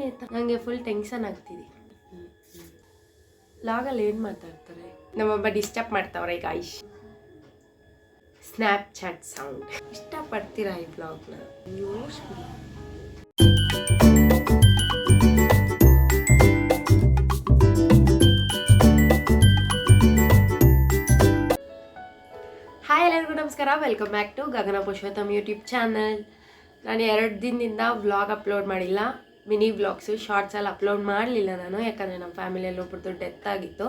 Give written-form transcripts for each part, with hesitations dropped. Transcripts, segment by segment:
ಆಯ್ತಾ? ನನಗೆ full tension ಆಗ್ತಿದೆ. ಲಾಗಲ್ಲಿ ಏನು ಮಾತಾಡ್ತಾರೆ? ನಮ್ಮೊಬ್ಬ ಡಿಸ್ಟರ್ಬ್ ಮಾಡ್ತಾವ್ರೆ ಈಗ ಐಶ್. ಸ್ನ್ಯಾಪ್ ಚಾಟ್ ಸೌಂಡ್ ಇಷ್ಟಪಡ್ತೀರಾ ಈ ಬ್ಲಾಗ್ನ? ಹಾಯ್ ಎಲ್ಲರಿಗೂ ನಮಸ್ಕಾರ, welcome back to Gagana Purushottam YouTube channel. ನಾನು 2 ದಿನದಿಂದ ವ್ಲಾಗ್ ಅಪ್ಲೋಡ್ ಮಾಡಿಲ್ಲ. ಮಿನಿ ವ್ಲಾಗ್ಸು ಶಾರ್ಟ್ಸಲ್ಲಿ ಅಪ್ಲೋಡ್ ಮಾಡಲಿಲ್ಲ ನಾನು, ಯಾಕಂದರೆ ನಮ್ಮ ಫ್ಯಾಮಿಲಿಯಲ್ಲಿ ಒಬ್ಬರದ್ದು ಡೆತ್ ಆಗಿತ್ತು.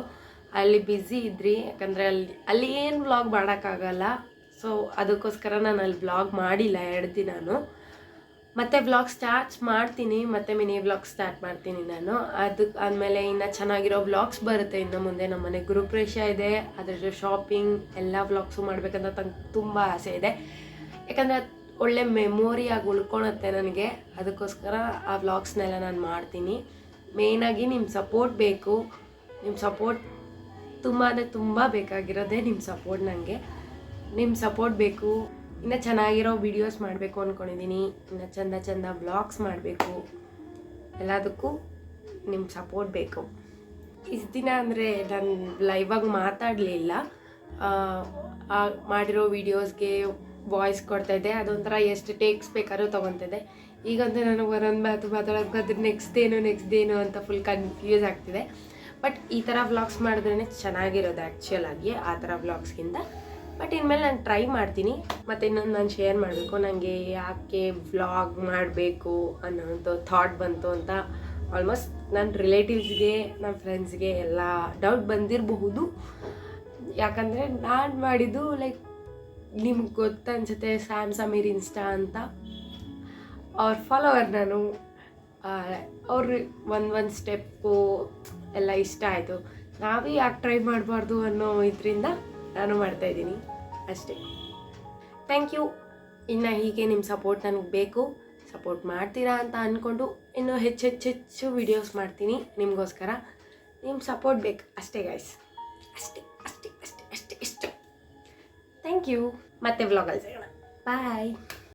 ಅಲ್ಲಿ ಬ್ಯುಸಿ ಇದ್ರಿ, ಯಾಕಂದರೆ ಅಲ್ಲಿ ಏನು ವ್ಲಾಗ್ ಮಾಡೋಕ್ಕಾಗಲ್ಲ. ಸೊ ಅದಕ್ಕೋಸ್ಕರ ನಾನು ಅಲ್ಲಿ ವ್ಲಾಗ್ ಮಾಡಿಲ್ಲ 2 ದಿನಾನು. ಮತ್ತೆ ವ್ಲಾಗ್ ಸ್ಟಾರ್ಟ್ಸ್ ಮಾಡ್ತೀನಿ, ಮತ್ತೆ ಮಿನಿ ವ್ಲಾಗ್ ಸ್ಟಾರ್ಟ್ ಮಾಡ್ತೀನಿ ನಾನು. ಅದಕ್ಕೆ ಆದಮೇಲೆ ಇನ್ನು ಚೆನ್ನಾಗಿರೋ ವ್ಲಾಗ್ಸ್ ಬರುತ್ತೆ ಇನ್ನು ಮುಂದೆ. ನಮ್ಮ ಮನೆ ಗೃಹಪ್ರವೇಶ ಇದೆ, ಅದರ ಶಾಪಿಂಗ್ ಎಲ್ಲ ವ್ಲಾಗ್ಸು ಮಾಡಬೇಕಂತ ತುಂಬ ಆಸೆ ಇದೆ. ಯಾಕಂದರೆ ಒಳ್ಳೆ ಮೆಮೊರಿಯಾಗಿ ಉಳ್ಕೊಳುತ್ತೆ ನನಗೆ. ಅದಕ್ಕೋಸ್ಕರ ಆ ವ್ಲಾಗ್ಸ್ನೆಲ್ಲ ನಾನು ಮಾಡ್ತೀನಿ. ಮೇಯ್ನಾಗಿ ನಿಮ್ಮ ಸಪೋರ್ಟ್ ಬೇಕು. ನಿಮ್ಮ ಸಪೋರ್ಟ್ ತುಂಬ ಅಂದರೆ ತುಂಬ ಬೇಕಾಗಿರೋದೇ ನಿಮ್ಮ ಸಪೋರ್ಟ್. ನನಗೆ ನಿಮ್ಮ ಸಪೋರ್ಟ್ ಬೇಕು. ಇನ್ನು ಚೆನ್ನಾಗಿರೋ ವೀಡಿಯೋಸ್ ಮಾಡಬೇಕು ಅಂದ್ಕೊಂಡಿದ್ದೀನಿ. ಇನ್ನು ಚಂದ ವ್ಲಾಗ್ಸ್ ಮಾಡಬೇಕು. ಎಲ್ಲದಕ್ಕೂ ನಿಮ್ಮ ಸಪೋರ್ಟ್ ಬೇಕು. ಇಷ್ಟು ದಿನ ಅಂದರೆ ನಾನು ಲೈವಾಗಿ ಮಾತಾಡಲಿಲ್ಲ. ಮಾಡಿರೋ ವೀಡಿಯೋಸ್ಗೆ ವಾಯ್ಸ್ ಕೊಡ್ತಾಯಿದ್ದೆ. ಅದೊಂಥರ ಎಷ್ಟು ಟೇಕ್ಸ್ ಬೇಕಾದ್ರೂ ತೊಗೊತಿದ್ದೆ. ಈಗಂತೂ ನನಗೆ ಒಂದೊಂದು ಮಾತಾಡೋದು ನೆಕ್ಸ್ಟ್ ಏನು ಅಂತ ಫುಲ್ ಕನ್ಫ್ಯೂಸ್ ಆಗ್ತಿದೆ. ಬಟ್ ಈ ಥರ ವ್ಲಾಗ್ಸ್ ಮಾಡಿದ್ರೇ ಚೆನ್ನಾಗಿರೋದು ಆ್ಯಕ್ಚುಲಾಗಿ ಆ ಥರ ವ್ಲಾಗ್ಸ್ಗಿಂತ. ಬಟ್ ಇನ್ಮೇಲೆ ನಾನು ಟ್ರೈ ಮಾಡ್ತೀನಿ. ಮತ್ತು ಇನ್ನೊಂದು ನಾನು ಶೇರ್ ಮಾಡಬೇಕು, ನನಗೆ ಯಾಕೆ ವ್ಲಾಗ್ ಮಾಡಬೇಕು ಅನ್ನೋಂಥ ಥಾಟ್ ಬಂತು ಅಂತ ಆಲ್ಮೋಸ್ಟ್ ನನ್ನ ರಿಲೇಟಿವ್ಸ್ಗೆ, ನನ್ನ ಫ್ರೆಂಡ್ಸ್ಗೆ ಎಲ್ಲ ಡೌಟ್ ಬಂದಿರಬಹುದು. ಯಾಕಂದರೆ ನಾನು ಮಾಡಿದ್ದು ಲೈಕ್ ನಿಮ್ಗೆ ಗೊತ್ತನ್ಸುತ್ತೆ, ಸ್ಯಾಮ್ ಸಮೀರ್ ಇನ್ಸ್ಟಾ ಅಂತ ಅವ್ರ ಫಾಲೋವರ್ ನಾನು. ಅವ್ರು ಒಂದು ಸ್ಟೆಪ್ಪು ಎಲ್ಲ ಇಷ್ಟ ಆಯಿತು. ನಾವೇ ಯಾಕೆ ಟ್ರೈ ಮಾಡಬಾರ್ದು ಅನ್ನೋ ಇದರಿಂದ ನಾನು ಮಾಡ್ತಾಯಿದ್ದೀನಿ ಅಷ್ಟೇ. Thank you. ಇನ್ನು ಹೀಗೆ ನಿಮ್ಮ ಸಪೋರ್ಟ್ ನನಗೆ ಬೇಕು. ಸಪೋರ್ಟ್ ಮಾಡ್ತೀರಾ ಅಂತ ಅಂದ್ಕೊಂಡು ಇನ್ನೂ ಹೆಚ್ಚು ವೀಡಿಯೋಸ್ ಮಾಡ್ತೀನಿ ನಿಮಗೋಸ್ಕರ. ನಿಮ್ಮ ಸಪೋರ್ಟ್ ಬೇಕು ಅಷ್ಟೇ ಗೈಸ್, ಅಷ್ಟೇ. Thank you. ಮತ್ತೆ ವ್ಲಾಗಲ್ಲಿ ಸಿಗೋಣ. ಬಾಯ್.